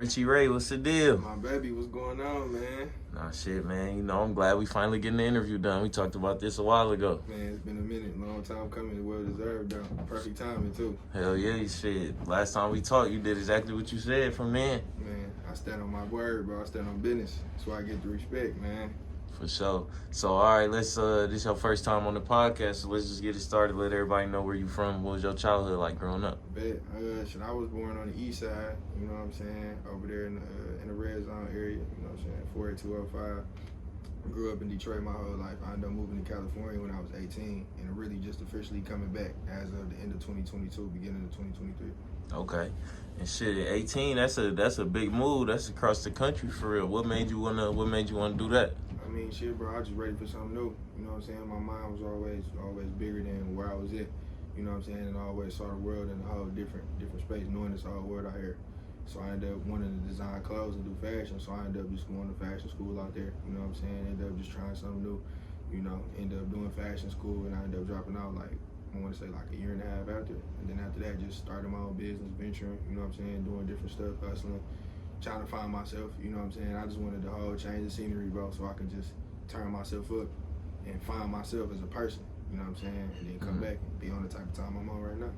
Richie Ray, what's the deal? My baby, what's going on, man? Nah, shit, man. I'm glad we finally getting the interview done. We talked about this a while ago. Man, it's been a minute, long time coming. Well deserved, though. Perfect timing, too. Hell yeah, shit. Last time we talked, you did exactly what you said from then. Man, I stand on my word, bro. I stand on business. That's why I get the respect, man. For sure. So, all right, let's, this your first time on the podcast, so let's just get it started. Let everybody know where you from. What was your childhood like growing up? Bet. I was born on the east side, you know what I'm saying? Over there in the red zone area, you know what I'm saying? 48205. Grew up in Detroit my whole life. I ended up moving to California when I was 18 and really just officially coming back as of the end of 2022, beginning of 2023. Okay. And shit, at 18, that's a big move. That's across the country for real. What made you wanna do that? I mean, shit, bro, I was just ready for something new. You know what I'm saying? My mind was always bigger than where I was at. You know what I'm saying? And I always saw the world in a whole different space, knowing it's a whole world out here. So I ended up wanting to design clothes and do fashion. So I ended up just going to fashion school out there. You know what I'm saying? Ended up just trying something new. You know, ended up doing fashion school, and I ended up dropping out like, I want to say like a year and a half after. And then after that, just started my own business, venturing, you know what I'm saying? Doing different stuff, hustling, trying to find myself, you know what I'm saying? I just wanted the whole change of scenery, bro, so I can just turn myself up and find myself as a person, you know what I'm saying? And then come back and be on the type of time I'm on right now.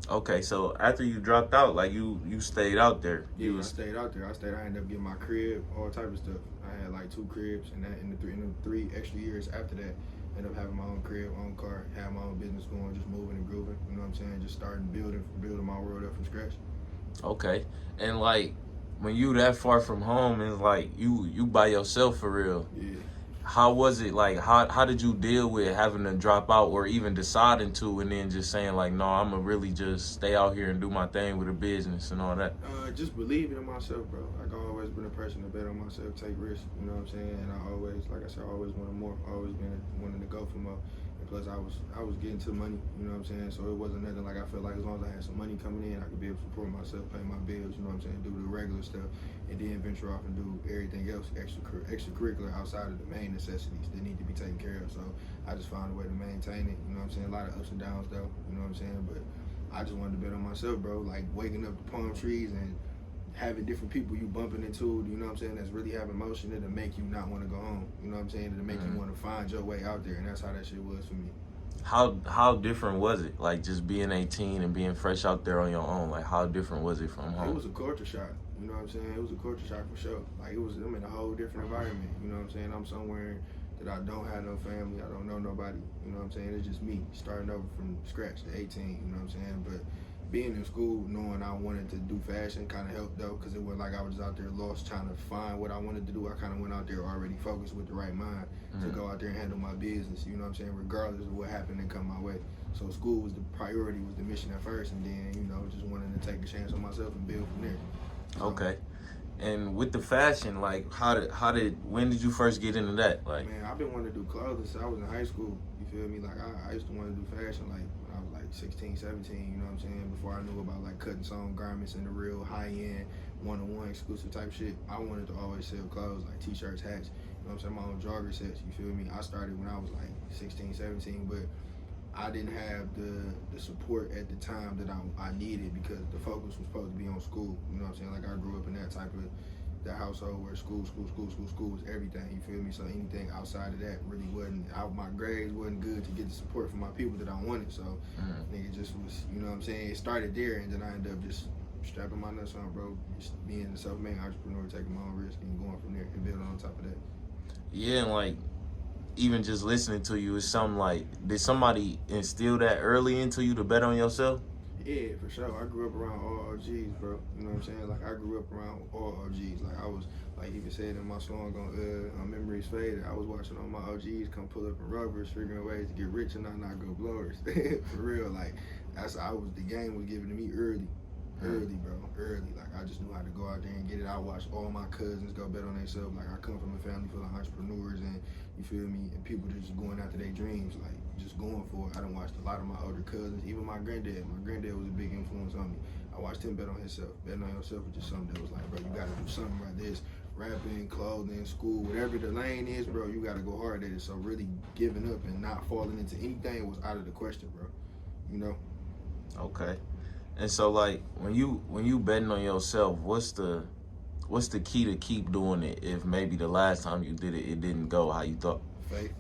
Okay, so after you dropped out, like you stayed out there. Yeah, I stayed out there. I ended up getting my crib, all type of stuff. I had like 2 cribs, and that in the three extra years after that, ended up having my own crib, own car, had my own business going, just moving and grooving. You know what I'm saying? Just starting building my world up from scratch. Okay, and like when you that far from home, it's like you by yourself for real. Yeah. How was it like? How did you deal with having to drop out or even deciding to, and then just saying like, no, I'm gonna really just stay out here and do my thing with a business and all that? Just believing in myself, bro. Like I always been a person to bet on myself, take risks. You know what I'm saying? And I always, like I said, I always wanted more. Always been wanting to go for more. And plus, I was getting to money. You know what I'm saying? So it wasn't nothing like I felt like as long as I had some money coming in, I could be able to support myself, pay my bills. You know what I'm saying? Do the regular stuff, and then venture off and do everything else extracurricular outside of the main necessities that need to be taken care of. So I just found a way to maintain it. You know what I'm saying? A lot of ups and downs though. You know what I'm saying? But I just wanted to bet on myself, bro. Like waking up to palm trees and having different people you bumping into, you know what I'm saying, that's really having motion that'll make you not want to go home. You know what I'm saying? That'll make you want to find your way out there, and that's how that shit was for me. How different was it? Like just being 18 and being fresh out there on your own. Like how different was it from home? It was a culture shock. You know what I'm saying? It was a culture shock for sure. Like I'm in a whole different environment. You know what I'm saying? I'm somewhere that I don't have no family. I don't know nobody. You know what I'm saying? It's just me starting over from scratch at 18. You know what I'm saying? But being in school, knowing I wanted to do fashion kind of helped though, because it wasn't like I was out there lost trying to find what I wanted to do. I kind of went out there already focused with the right mind to go out there and handle my business, you know what I'm saying, regardless of what happened and come my way. So school was the priority, was the mission at first, and then, you know, just wanting to take a chance on myself and build from there. So, okay. And with the fashion, like when did you first get into that? Like, man, I've been wanting to do clothing since I was in high school. You feel me? Like I used to want to do fashion like when I was like 16, 17, you know what I'm saying? Before I knew about like cutting sewn garments and the real high-end, one-on-one exclusive type shit. I wanted to always sell clothes like t-shirts, hats, you know what I'm saying? My own jogger sets, you feel me? I started when I was like 16, 17, but I didn't have the support at the time that I needed, because the focus was supposed to be on school. You know what I'm saying? Like I grew up in that type of that household where school was everything. You feel me? So anything outside of that really wasn't. My grades wasn't good to get the support from my people that I wanted. So nigga just was, you know what I'm saying? It started there, and then I ended up just strapping my nuts on, bro. Just being a self-made entrepreneur, taking my own risk, and going from there and building on top of that. Yeah, and like even just listening to you is something like, did somebody instill that early into you to bet on yourself? Yeah, for sure. I grew up around all OGs, bro. You know what I'm saying? Like, I grew up around all OGs. Like, I was, like even said in my song on Memories Faded, I was watching all my OGs come pull up in Rovers, figuring ways to get rich and not go blowers. For real, like, the game was given to me early, bro, early. Like, I just knew how to go out there and get it. I watched all my cousins go bet on themselves. Like, I come from a family full of entrepreneurs, and you feel me, and people just going after their dreams, like just going for it. I done watched a lot of my older cousins, even my granddad. My granddad was a big influence on me. I watched him bet on himself. Betting on yourself was just something that was like, bro, you gotta do something like this. Rapping, clothing, school, whatever the lane is, bro, you gotta go hard at it. So really giving up and not falling into anything was out of the question, bro. You know? Okay. And so like when you betting on yourself, what's the what's the key to keep doing it if maybe the last time you did it, it didn't go how you thought? Faith.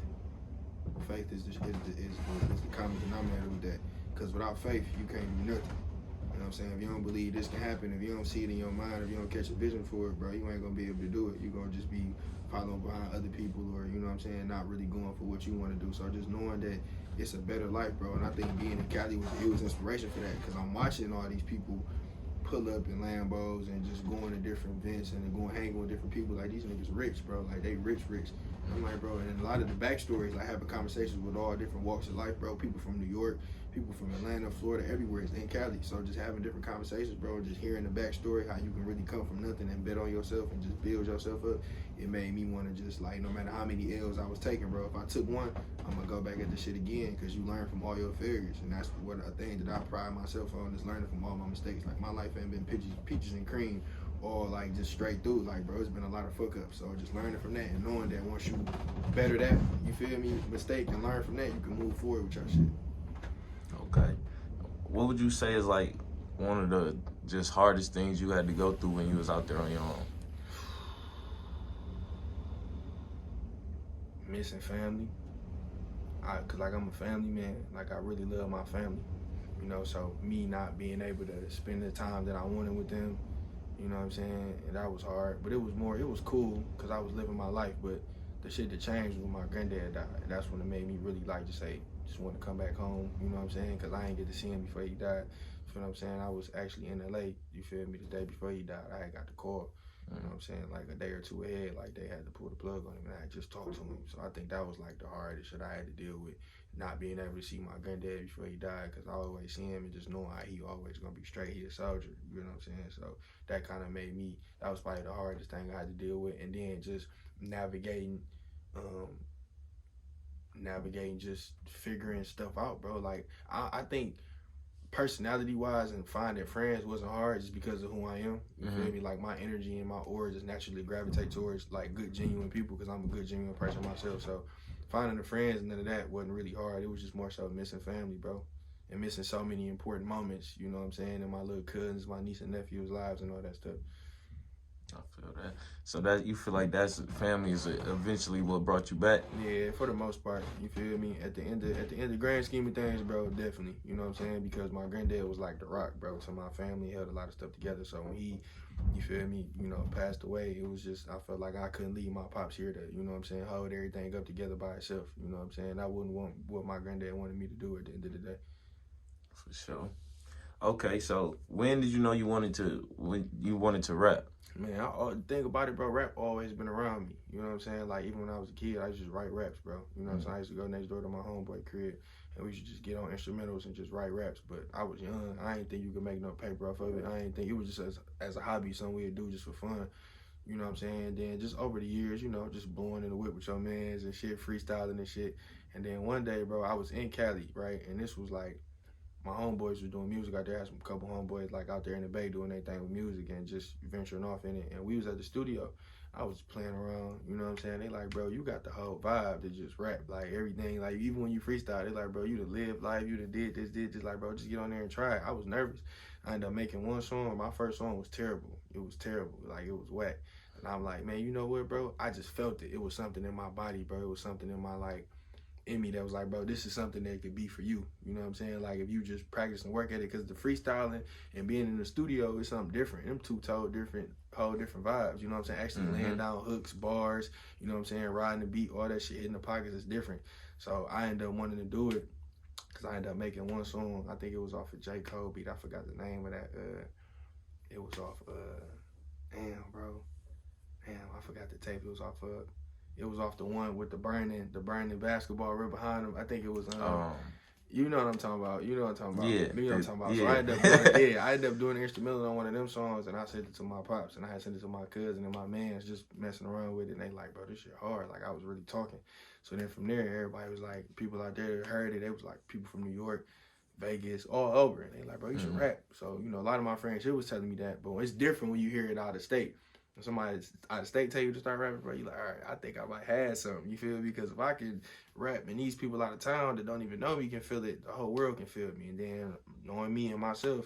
Faith is the common denominator with that. Because without faith, you can't do nothing. You know what I'm saying? If you don't believe this can happen, if you don't see it in your mind, if you don't catch a vision for it, bro, you ain't gonna be able to do it. You're gonna just be following behind other people, or you know what I'm saying, not really going for what you want to do. So just knowing that it's a better life, bro. And I think being in Cali was inspiration for that, because I'm watching all these people pull up in Lambos and just going to different events and going hanging with different people. Like, these niggas rich, bro. Like, they rich. I'm like, bro, and a lot of the backstories, like, having conversations with all different walks of life, bro. People from New York, people from Atlanta, Florida, everywhere. It's in Cali. So just having different conversations, bro, just hearing the backstory, how you can really come from nothing and bet on yourself and just build yourself up, it made me want to just, like, no matter how many L's I was taking, bro, if I took one, I'm going to go back at this shit again, because you learn from all your failures. And that's what a thing that I pride myself on, is learning from all my mistakes. Like, my life ain't been peaches and cream, or like just straight through. Like, bro, it's been a lot of fuck ups. So just learning from that and knowing that once you better that, you feel me, mistake, and learn from that, you can move forward with your shit. Okay. What would you say is like one of the just hardest things you had to go through when you was out there on your own? Missing family. Cause like, I'm a family man. Like, I really love my family. You know, so me not being able to spend the time that I wanted with them, you know what I'm saying? And that was hard. But it was cool, because I was living my life. But the shit that changed when my granddad died, that's when it made me really like just want to come back home, you know what I'm saying? Because I ain't get to see him before he died. You know what I'm saying? I was actually in LA, you feel me, the day before he died. I had got the call, you know what I'm saying, like a day or two ahead, like they had to pull the plug on him, and I had just talked to him. So I think that was like the hardest shit I had to deal with, not being able to see my granddad before he died, because I always see him and just knowing how he always gonna be straight. He a soldier, you know what I'm saying? So that kind of made me, that was probably the hardest thing I had to deal with. And then just navigating just figuring stuff out, bro. Like, I think personality wise and finding friends wasn't hard, just because of who I am. You feel me? Like, my energy and my aura just naturally gravitate towards like good, genuine people, because I'm a good, genuine person myself. So finding the friends and none of that wasn't really hard. It was just more so missing family, bro, and missing so many important moments, you know what I'm saying, and my little cousins, my niece and nephew's lives and all that stuff. I feel that. So that you feel like that's family is eventually what brought you back? Yeah, for the most part, you feel me? At the end of grand scheme of things, bro, definitely. You know what I'm saying? Because my granddad was like the rock, bro. So my family held a lot of stuff together. So when he, you feel me, you know, passed away, it was just, I felt like I couldn't leave my pops here to, you know what I'm saying, hold everything up together by itself. You know what I'm saying? I wouldn't want what my granddad wanted me to do at the end of the day. For sure. Okay, so when did you know you wanted to rap? Man, the thing about it, bro, rap always been around me. You know what I'm saying? Like, even when I was a kid, I used to just write raps, bro. You know what I'm saying? I used to go next door to my homeboy crib, and we used to just get on instrumentals and just write raps. But I was young. I ain't think you could make no paper off of it. I ain't think it was just as a hobby, something we'd do just for fun. You know what I'm saying? And then just over the years, you know, just blowing in the whip with your mans and shit, freestyling and shit. And then one day, bro, I was in Cali, right? And this was like, my homeboys was doing music out there. I had some couple homeboys like out there in the Bay doing their thing with music and just venturing off in it. And we was at the studio. I was playing around, you know what I'm saying? They like, bro, you got the whole vibe to just rap, like everything. Like, even when you freestyle, they like, bro, you done lived life, you done did this. Like, bro, just get on there and try it. I was nervous. I ended up making one song. My first song was terrible. It was terrible. Like, it was whack. And I'm like, man, you know what, bro? I just felt it. It was something in my body, bro. It was something in my, like, in me that was like, bro, this is something that could be for you. You know what I'm saying? Like, if you just practice and work at it, because the freestyling and being in the studio is something different. Them two whole different vibes. You know what I'm saying? Actually laying down hooks, bars, you know what I'm saying? Riding the beat, all that shit, hitting the pockets is different. So I ended up wanting to do it, because I ended up making one song. I think it was off of J. Cole beat. I forgot the name of that. It was off, damn, bro. Damn, I forgot the tape it was off of. It was off the one with the burning basketball right behind him. I think it was, you know what I'm talking about. You know what I'm talking about. Yeah. You know what I'm talking about. Yeah. So I ended up doing the instrumental on one of them songs, and I sent it to my pops, and I had sent it to my cousin and my mans, just messing around with it. And they like, bro, this shit hard. Like, I was really talking. So then from there, everybody was like, people out there heard it. They was like, people from New York, Vegas, all over. And they like, bro, you should rap. So, you know, a lot of my friends was telling me that, but it's different when you hear it out of state. When somebody out of state tell you to start rapping, bro, you like, all right, I think I might have something. You feel me? Because if I can rap and these people out of town that don't even know me can feel it, the whole world can feel me. And then knowing me and myself,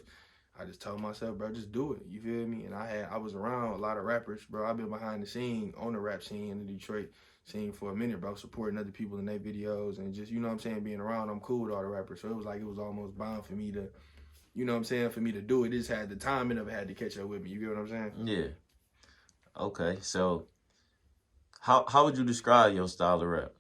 I just told myself, bro, just do it. You feel me? And I was around a lot of rappers, bro. I've been behind the scene on the rap scene in the Detroit scene for a minute, bro, supporting other people in their videos and just, you know what I'm saying, being around. I'm cool with all the rappers. So it was like it was almost bound for me to, you know what I'm saying, for me to do it. It just had the timing of it had to catch up with me. You get what I'm saying? Yeah. Okay. So how would you describe your style of rap?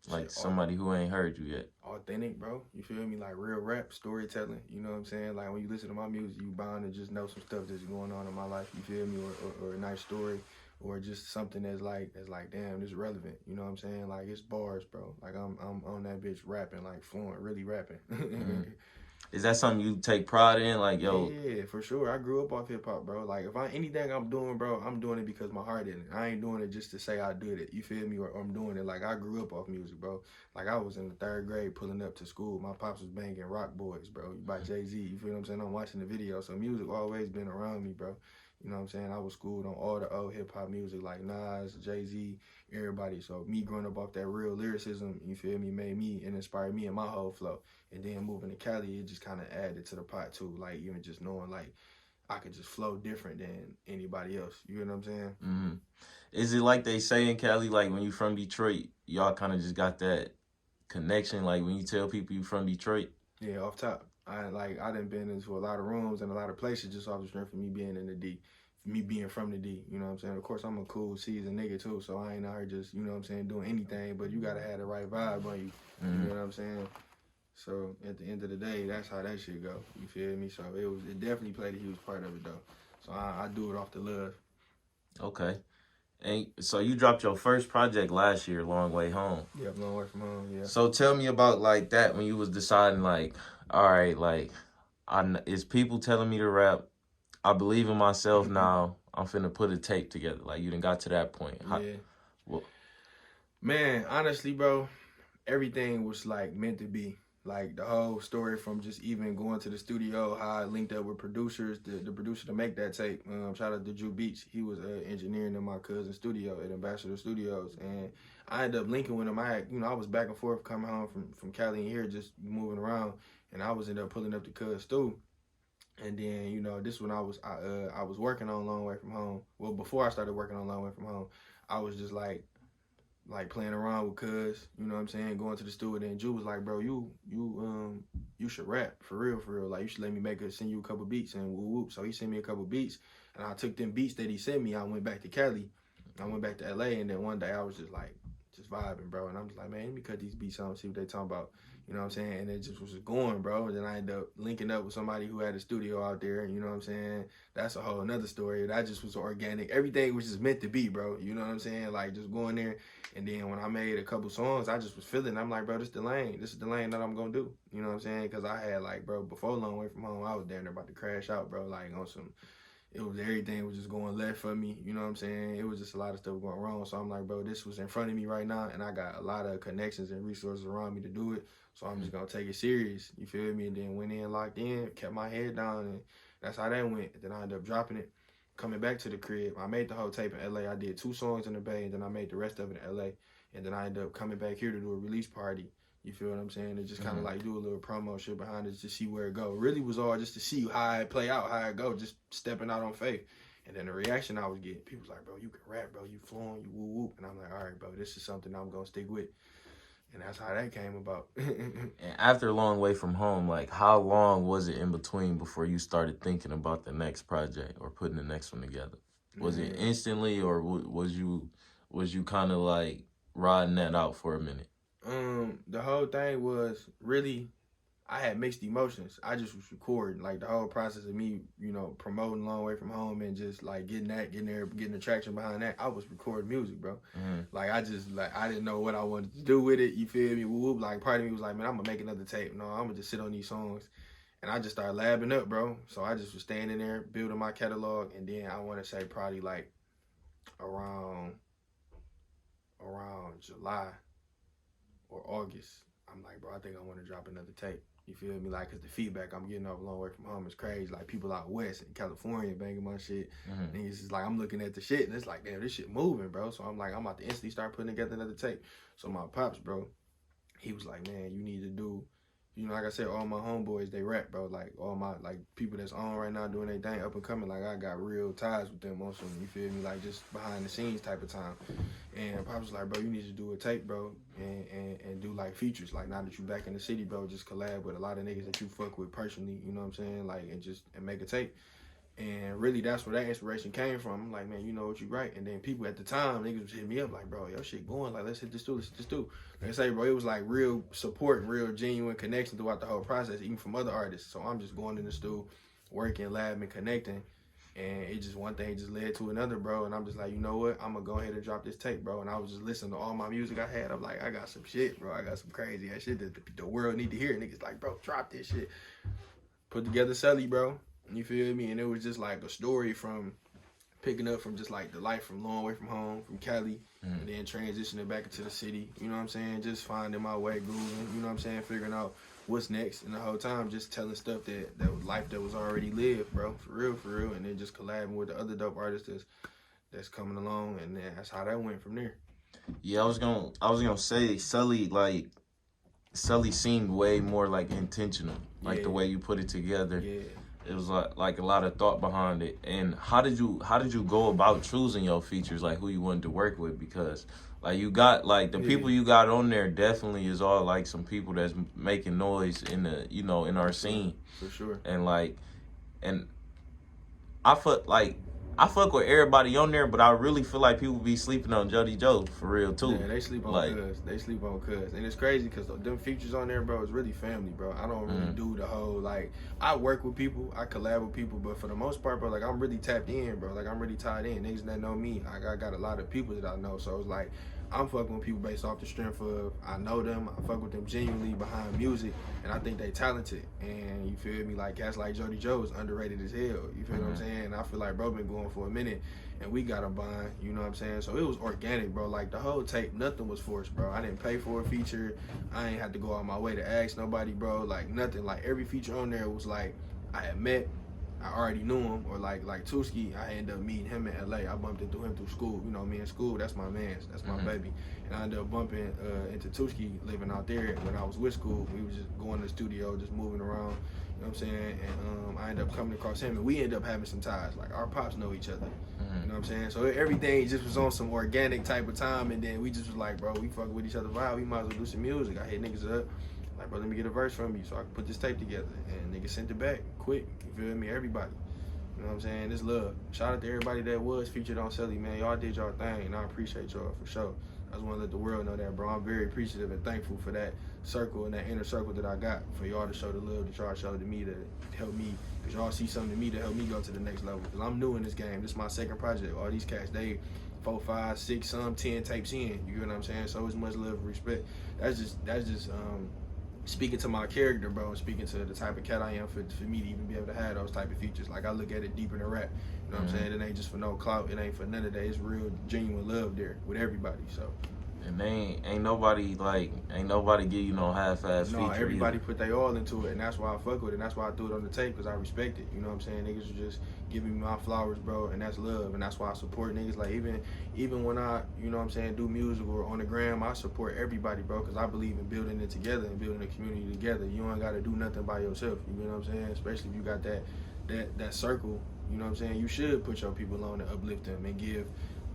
Like Shit, somebody who ain't heard you yet. authentic, bro. You feel me? Like real rap, storytelling. You know what I'm saying? Like when you listen to my music, you bound to just know some stuff that's going on in my life. You feel me? Or a nice story, or just something that's like damn, this relevant. You know what I'm saying? Like it's bars, bro. Like I'm on that bitch rapping, like fluent, really rapping. Mm. Is that something you take pride in? Like, yo, Yeah, for sure. I grew up off hip hop, bro. Like if anything I'm doing, bro, I'm doing it because my heart in it. I ain't doing it just to say I did it. You feel me? Or I'm doing it like I grew up off music, bro. Like I was in the 3rd grade pulling up to school. My pops was banging Rock Boys, bro, by Jay-Z. You feel what I'm saying? I'm watching the video. So music always been around me, bro. You know what I'm saying? I was schooled on all the old hip hop music like Nas, Jay-Z, everybody. So me growing up off that real lyricism, you feel me, made me and inspired me and my whole flow. And then moving to Cali, it just kind of added to the pot too. Like even just knowing like I could just flow different than anybody else. You know what I'm saying? mm-hmm. Is it like they say in Cali, like when you from Detroit, y'all kind of just got that connection? Like when you tell people you from Detroit? Yeah, off top. I done been into a lot of rooms and a lot of places just off the strength of me being in the D. Me being from the D, you know what I'm saying? Of course, I'm a cool, seasoned nigga too, so I ain't out here just, you know what I'm saying, doing anything, but you gotta have the right vibe on you. Mm-hmm. You know what I'm saying? So at the end of the day, that's how that shit go. You feel me? So it definitely played a huge part of it though. So I do it off the love. Okay. And so you dropped your first project last year, Long Way Home. Yeah, long way from home. Yeah. So tell me about like that when you was deciding like, all right, like, is people telling me to rap? I believe in myself now. I'm finna put a tape together. Like you done got to that point. Yeah. Well, Man, honestly, bro, everything was like meant to be. Like the whole story from just even going to the studio, how I linked up with producers, the producer to make that tape. Shout out to Drew Beach. He was engineering in my cousin's studio at Ambassador Studios, and I ended up linking with him. I was back and forth coming home from Cali and here, just moving around, and I was ended up pulling up to Cuz Stu. And then, this when I was working on Long Way From Home. Well, before I started working on Long Way From Home, I was just like playing around with Cuz, you know what I'm saying, going to the studio. And then Drew was like, bro, you should rap for real. Like you should let me send you a couple beats and whoop whoop. So he sent me a couple beats, and I took them beats that he sent me. I went back to Cali, I went back to LA, and then one day I was just vibing, bro. And I'm just like, man, let me cut these beats on, see what they talking about. You know what I'm saying? And it just was going, bro. And then I ended up linking up with somebody who had a studio out there. You know what I'm saying? That's a whole another story. That just was organic. Everything was just meant to be, bro. You know what I'm saying? Like just going there. And then when I made a couple songs, I just was feeling. I'm like, bro, this is the lane. This is the lane that I'm gonna do. You know what I'm saying? Because I had bro, before Long Way From Home, I was down there about to crash out, bro. Like on some. It was everything was just going left for me, you know what I'm saying? It was just a lot of stuff going wrong. So I'm like, bro, this was in front of me right now, and I got a lot of connections and resources around me to do it. So I'm just gonna take it serious, you feel me? And then went in, locked in, kept my head down, and that's how that went. Then I ended up dropping it, coming back to the crib. I made the whole tape in LA. I did 2 songs in the Bay, and then I made the rest of it in LA. And then I ended up coming back here to do a release party. You feel what I'm saying? And just kind of do a little promo shit behind it to see where it go. Really was all just to see how it play out, how it go, just stepping out on faith. And then the reaction I was getting, people was like, bro, you can rap, bro, you flowing, you woo whoop. And I'm like, all right, bro, this is something I'm gonna stick with. And that's how that came about. and after Long Way From Home, like how long was it in between before you started thinking about the next project or putting the next one together? Was it instantly, or was you kind of like riding that out for a minute? The whole thing was really, I had mixed emotions. I just was recording, like the whole process of me, promoting Long Way From Home and just like getting the traction behind that. I was recording music, bro. Like I just I didn't know what I wanted to do with it. You feel me? Whoop. Like part of me was like, man, I'm gonna make another tape. No, I'm gonna just sit on these songs, and I just started labbing up, bro. So I just was standing there building my catalog, and then I want to say probably like around July or August, I'm like, bro, I think I want to drop another tape. You feel me? Like, cause the feedback I'm getting off Long Way From Home is crazy. Like people out west in California banging my shit. And it's just like, I'm looking at the shit and it's like, damn, this shit moving, bro. So I'm like, I'm about to instantly start putting together another tape. So my pops, bro, he was like, man, you need to do you know, like I said, all my homeboys, they rap, bro. Like, all my, like, people that's on right now doing their thing, up and coming, like, I got real ties with them on some, you feel me, like, just behind the scenes type of time. And Pops was like, bro, you need to do a tape, bro, and do, like, features. Like, now that you back in the city, bro, just collab with a lot of niggas that you fuck with personally, you know what I'm saying? Like, and make a tape. And really, that's where that inspiration came from. I'm like, man, you know what you write. And then people at the time, niggas was hitting me up like, bro, your shit going. Like, let's hit this too, let's hit this too. Like I say, bro, it was like real support and real genuine connection throughout the whole process, even from other artists. So I'm just going in the studio, working, labbing, connecting. And it just, one thing just led to another, bro. And I'm just like, you know what? I'm going to go ahead and drop this tape, bro. And I was just listening to all my music I had. I'm like, I got some shit, bro. I got some crazy ass shit that the world need to hear. Niggas like, bro, drop this shit. Put together Sully, bro. You feel me? And it was just like a story from picking up from just like the life from long way from home, from Cali, and then transitioning back into the city. You know what I'm saying? Just finding my way, grooving. You know what I'm saying? Figuring out what's next. And the whole time just telling stuff that was life that was already lived, bro. For real. And then just collabing with the other dope artists that's coming along. And then that's how that went from there. Yeah, I was gonna say Sully seemed way more like intentional, like the way you put it together. Yeah. It was like a lot of thought behind it. And how did you go about choosing your features, like who you wanted to work with? Because like you got like the people you got on there definitely is all like some people that's making noise in the, you know, in our scene. For sure. And like, and I fuck with everybody on there, but I really feel like people be sleeping on Jody Joe for real too. Yeah, they sleep on Cuz. They sleep on Cuz. And it's crazy because them features on there, bro, is really family, bro. I don't really do the whole, like, I work with people, I collab with people, but for the most part, bro, like, I'm really tapped in, bro. Like, I'm really tied in. Niggas that know me, I got a lot of people that I know. So it's like, I'm fucking with people based off the strength of I know them, I fuck with them genuinely behind music, and I think they talented. And you feel me, like cats like Jody Joe is underrated as hell. You feel what I'm saying? And I feel like bro been going for a minute, and we got a bond. You know what I'm saying? So it was organic, bro. Like the whole tape, nothing was forced, bro. I didn't pay for a feature. I ain't had to go out my way to ask nobody, bro. Like nothing. Like every feature on there was like I had met. I already knew him, or like Tuski, I ended up meeting him in LA. I bumped into him through school. You know, me in school, that's my man's, that's my baby. And I ended up bumping into Tuski living out there when I was with school. We was just going to the studio, just moving around. You know what I'm saying? And I ended up coming across him, and we ended up having some ties. Like our pops know each other. You know what I'm saying? So everything just was on some organic type of time, and then we just was like, bro, we fucking with each other. Wow, we might as well do some music. I hit niggas up. Like, bro, let me get a verse from you so I can put this tape together. And niggas sent it back quick. You feel me? Everybody. You know what I'm saying? It's love. Shout out to everybody that was featured on Sully, man. Y'all did y'all thing, and I appreciate y'all for sure. I just want to let the world know that, bro. I'm very appreciative and thankful for that circle and that inner circle that I got, for y'all to show the love that y'all showed to me to help me, because y'all see something in me to help me go to the next level. Because I'm new in this game. This is my second project. All these cats, they 4, 5, 6, some 10 tapes in. You know what I'm saying? So it's much love and respect. That's just speaking to my character, bro, and speaking to the type of cat I am for me to even be able to have those type of features. Like, I look at it deeper than rap. You know what I'm saying? It ain't just for no clout. It ain't for none of that. It's real, genuine love there with everybody, so. And they ain't nobody give you no half-ass feature. No, everybody either. put their all into it, and that's why I fuck with it, and that's why I threw it on the tape, because I respect it. You know what I'm saying? Niggas are just giving me my flowers, bro, and that's love, and that's why I support niggas. Like, even when I, you know what I'm saying, do music or on the gram, I support everybody, bro, because I believe in building it together and building a community together. You ain't got to do nothing by yourself, you know what I'm saying? Especially if you got that circle, you know what I'm saying? You should put your people on and uplift them and give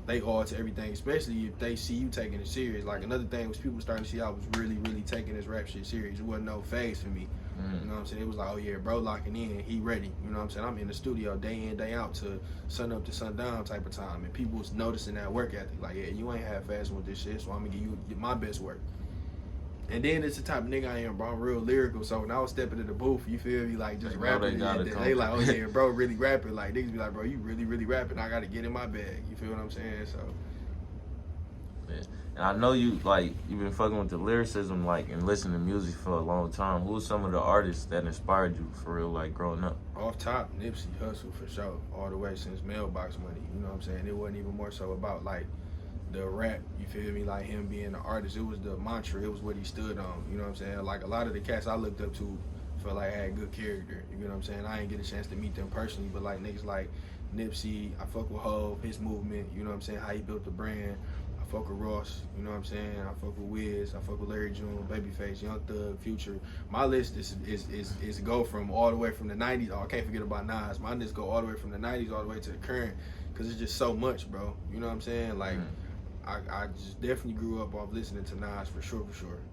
they all to everything, especially if they see you taking it serious. Like, another thing was people starting to see I was really, really taking this rap shit serious. It wasn't no phase for me. You know what I'm saying? It was like, oh yeah, bro locking in, he ready. You know what I'm saying? I'm in the studio day in, day out to sun up to sundown type of time. And people was noticing that work ethic. Like, yeah, you ain't half-assing with this shit, so I'm gonna give you my best work. And then it's the type of nigga I am, bro. I'm real lyrical, so when I was stepping in the booth, you feel me, like just rapping, they like, oh yeah, bro, really rapping. Like, niggas be like, bro, you really, really rapping. I gotta get in my bag. You feel what I'm saying? So. Yeah. And I know you've been fucking with the lyricism, like, and listening to music for a long time. Who's some of the artists that inspired you for real, like, growing up? Off top, Nipsey Hussle for sure, all the way since Mailbox Money. You know what I'm saying? It wasn't even more so about like the rap, you feel me, like him being an artist. It was the mantra, it was what he stood on, you know what I'm saying? Like, a lot of the cats I looked up to felt like I had good character, you know what I'm saying? I ain't get a chance to meet them personally, but like niggas like Nipsey, I fuck with Hov, his movement, you know what I'm saying, how he built the brand. I fuck with Ross, you know what I'm saying? I fuck with Wiz, I fuck with Larry June, Babyface, Young Thug, Future. My list is go from all the way from the 90s. Oh, I can't forget about Nas. My list go all the way from the 90s all the way to the current, because it's just so much, bro. You know what I'm saying? Like, I just definitely grew up off listening to Nas for sure.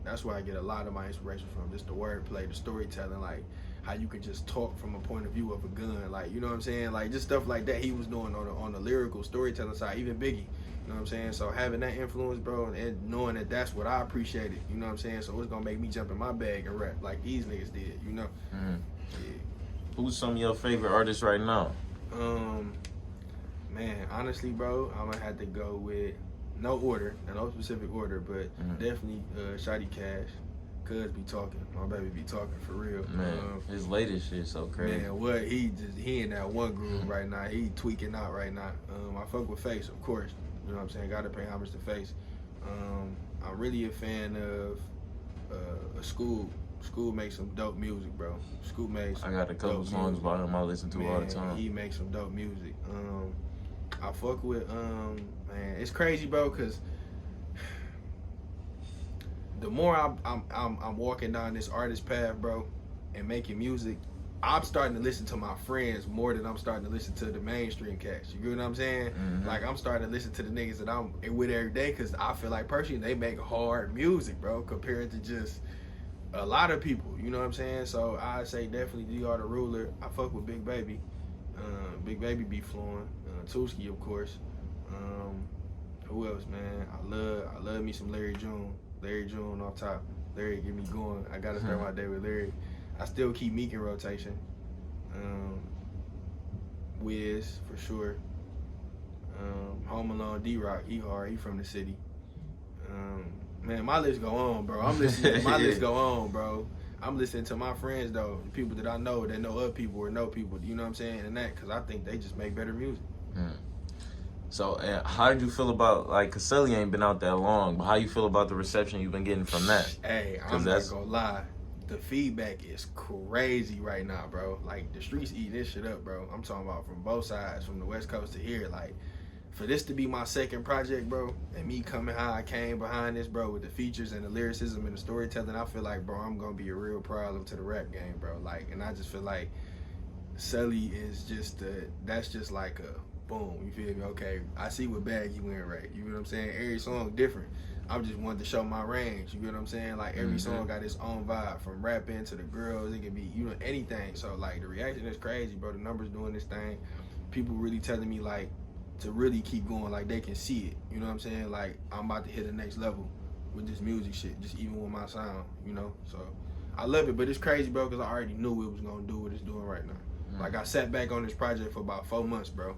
That's where I get a lot of my inspiration from. Just the wordplay, the storytelling, like how you can just talk from a point of view of a gun, like, you know what I'm saying? Like, just stuff like that he was doing on the lyrical storytelling side, even Biggie. You know what I'm saying? So having that influence, bro, and knowing that that's what I appreciated, you know what I'm saying? So it's gonna make me jump in my bag and rap like these niggas did, you know? Yeah. Who's some of your favorite artists right now? Man, honestly, bro, I'm gonna have to go with no specific order, but definitely Shotty Cash. Cuz be talking, my baby be talking for real. Man, his latest shit so crazy. Man, what he in that one groove right now. He tweaking out right now. I fuck with Face, of course. You know what I'm saying? Gotta pay homage to Face. I'm really a fan of School. School makes some dope music, bro. School makes some I got a couple songs by him I listen to all the time. He makes some dope music. I fuck with man, it's crazy, bro, cause the more I'm walking down this artist path, bro, and making music, I'm starting to listen to my friends more than I'm starting to listen to the mainstream cats. You get what I'm saying? Like, I'm starting to listen to the niggas that I'm with every day, because I feel like personally they make hard music, bro, compared to just a lot of people. You know what I'm saying? So I say definitely DR the Ruler. I fuck with Big Baby. Big Baby be flowing. Tuski, of course. Who else, man? I love me some Larry June. Larry June off top. Larry get me going. I gotta start my day with Larry. I still keep Meek in rotation. Wiz, for sure. Home Alone, D-Rock, he hard, he from the city. Man, my list go on, bro. I'm listening, my list go on, bro. I'm listening to my friends, though, the people that I know that know other people or know people, you know what I'm saying, and that, because I think they just make better music. So, how did you feel about, like, cause Sully ain't been out that long, but how you feel about the reception you've been getting from that? Hey, I'm not gonna lie. The feedback is crazy right now, bro. Like, the streets eating this shit up, bro. I'm talking about from both sides, from the West Coast to here. Like, for this to be my second project, bro, and me coming how I came behind this, bro, with the features and the lyricism and the storytelling, I feel like, bro, I'm gonna be a real problem to the rap game, bro. Like, and I just feel like Sully is just that's just like a boom, you feel me? Okay, I see what bag you wearing, right? You know what I'm saying? Every song different. I just wanted to show my range, you get what I'm saying? Like, every song got its own vibe, from rapping to the girls, it could be, you know, anything. So, like, the reaction is crazy, bro. The numbers doing this thing. People really telling me, like, to really keep going, like, they can see it, you know what I'm saying? Like, I'm about to hit the next level with this music shit, just even with my sound, you know? So, I love it, but it's crazy, bro, because I already knew it was going to do what it's doing right now. Like, I sat back on this project for about 4 months, bro.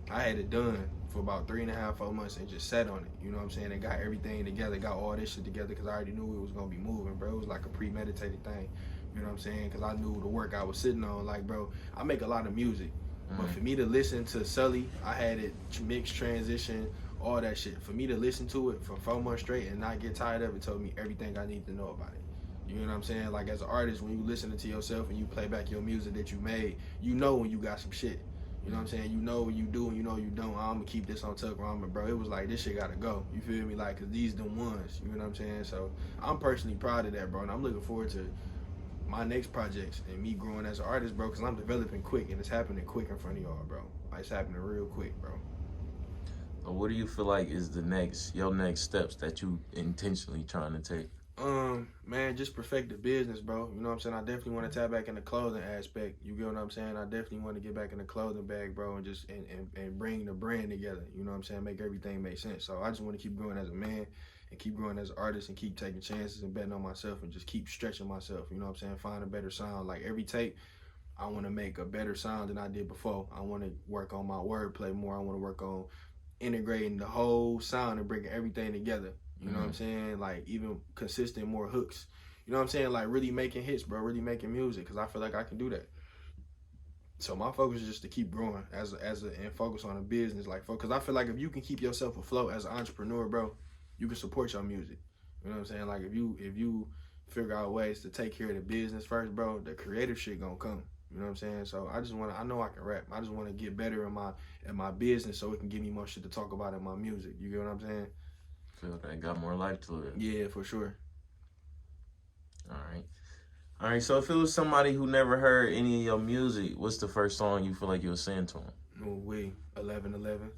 I had it done for about 3.5, 4 months and just sat on it, you know what I'm saying? And got everything together, got all this shit together, because I already knew it was going to be moving, bro. It was like a premeditated thing, you know what I'm saying? Because I knew the work I was sitting on. Like, bro, I make a lot of music, but for me to listen to Sully, I had it mixed, transition, all that shit. For me to listen to it for 4 months straight and not get tired of it told me everything I need to know about it. You know what I'm saying? Like, as an artist, when you listening to yourself and you play back your music that you made, you know when you got some shit. You know what I'm saying? You know what you do and you know what you don't. I'm going to keep this on tuck rhyme, bro. It was like, this shit got to go. You feel me? Like, because these the ones. You know what I'm saying? So, I'm personally proud of that, bro. And I'm looking forward to my next projects and me growing as an artist, bro, because I'm developing quick and it's happening quick in front of y'all, bro. Like, it's happening real quick, bro. What do you feel like is your next steps that you intentionally trying to take? Man, just perfect the business, bro. You know what I'm saying? I definitely want to tap back in the clothing aspect. You get what I'm saying? I definitely want to get back in the clothing bag, bro, and just and bring the brand together. You know what I'm saying? Make everything make sense. So I just want to keep growing as a man and keep growing as an artist and keep taking chances and betting on myself and just keep stretching myself. You know what I'm saying? Find a better sound. Like, every tape, I want to make a better sound than I did before. I want to work on my wordplay more. I want to work on integrating the whole sound and bringing everything together. You know what I'm saying? Like, even consistent, more hooks. You know what I'm saying? Like, really making hits, bro. Really making music, because I feel like I can do that. So my focus is just to keep growing and focus on a business. Like, because I feel like if you can keep yourself afloat as an entrepreneur, bro, you can support your music. You know what I'm saying? Like, if you figure out ways to take care of the business first, bro, the creative shit gonna come. You know what I'm saying? So I know I can rap. I just want to get better in my business so it can give me more shit to talk about in my music. You get what I'm saying? Feel that got more life to live. Yeah, for sure. All right. All right, so if it was somebody who never heard any of your music, what's the first song you feel like you would sing to them? No way. 1111.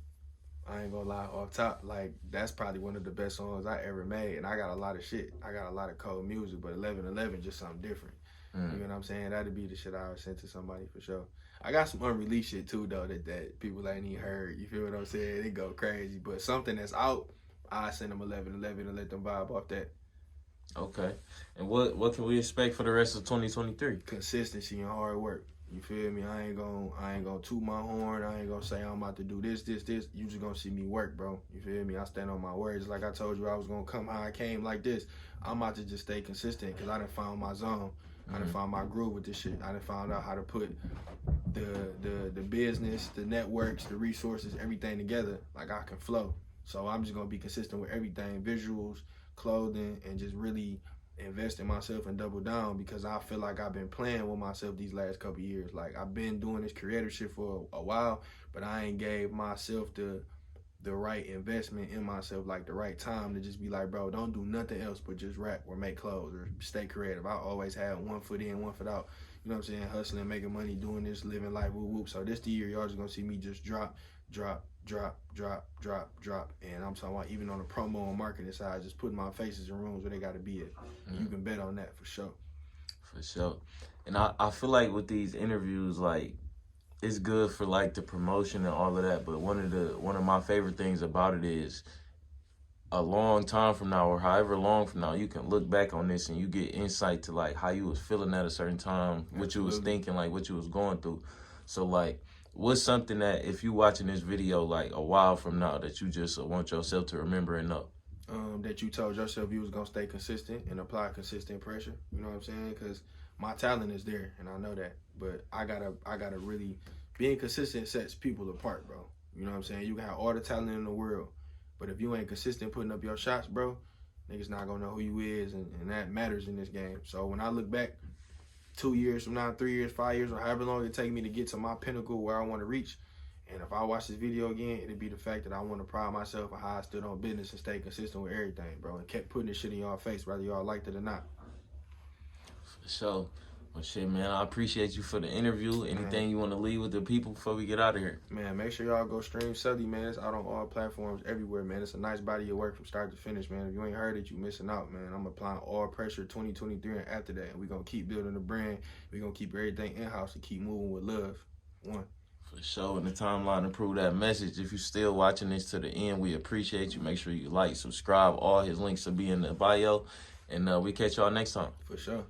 I ain't gonna lie, off top, like, that's probably one of the best songs I ever made. And I got a lot of shit. I got a lot of cold music, but 1111 just something different. You know what I'm saying? That'd be the shit I would send to somebody for sure. I got some unreleased shit too, though, that people ain't even heard. You feel what I'm saying? It go crazy. But something that's out, I send them 1111 and let them vibe off that. Okay. And what can we expect for the rest of 2023? Consistency and hard work. You feel me? I ain't gonna toot my horn. I ain't gonna say I'm about to do this. You just gonna see me work, bro. You feel me? I stand on my words. Like I told you, I was gonna come how I came like this. I'm about to just stay consistent because I done found my zone. I done found my groove with this shit. I done found out how to put the business, the networks, the resources, everything together like I can flow. So I'm just gonna be consistent with everything, visuals, clothing, and just really invest in myself and double down because I feel like I've been playing with myself these last couple years. Like I've been doing this creative shit for a while, but I ain't gave myself the right investment in myself, like the right time to just be like, bro, don't do nothing else but just rap or make clothes or stay creative. I always had one foot in, one foot out. You know what I'm saying? Hustling, making money, doing this, living life, whoop whoop. So this the year y'all just gonna see me just drop. And I'm talking about even on the promo and marketing side, just putting my faces in rooms where they gotta be at. You can bet on that for sure. For sure. And I feel like with these interviews, like, it's good for like the promotion and all of that, but one of my favorite things about it is a long time from now or however long from now, you can look back on this and you get insight to like how you was feeling at a certain time, what you was thinking, like what you was going through. So like, what's something that if you watching this video like a while from now that you just want yourself to remember and know? That you told yourself you was gonna stay consistent and apply consistent pressure. You know what I'm saying? Because my talent is there and I know that, but I gotta really being consistent sets people apart, bro. You know what I'm saying? You can have all the talent in the world, but if you ain't consistent putting up your shots, bro, niggas not gonna know who you is, and that matters in this game. So when I look back 2 years from now, 3 years, 5 years, or however long it take me to get to my pinnacle where I want to reach, and if I watch this video again, it'd be the fact that I want to pride myself on how I stood on business and stayed consistent with everything, bro, and kept putting this shit in y'all face, whether y'all liked it or not. For sure. Well, shit, man, I appreciate you for the interview. Anything you want to leave with the people before we get out of here? Man, make sure y'all go stream Sully, man. It's out on all platforms everywhere, man. It's a nice body of work from start to finish, man. If you ain't heard it, you missing out, man. I'm applying all pressure 2023 and after that, and we're going to keep building the brand. We're going to keep everything in-house and keep moving with love. One. For sure, in the timeline to prove that message. If you're still watching this to the end, we appreciate you. Make sure you like, subscribe. All his links will be in the bio. And we catch y'all next time. For sure.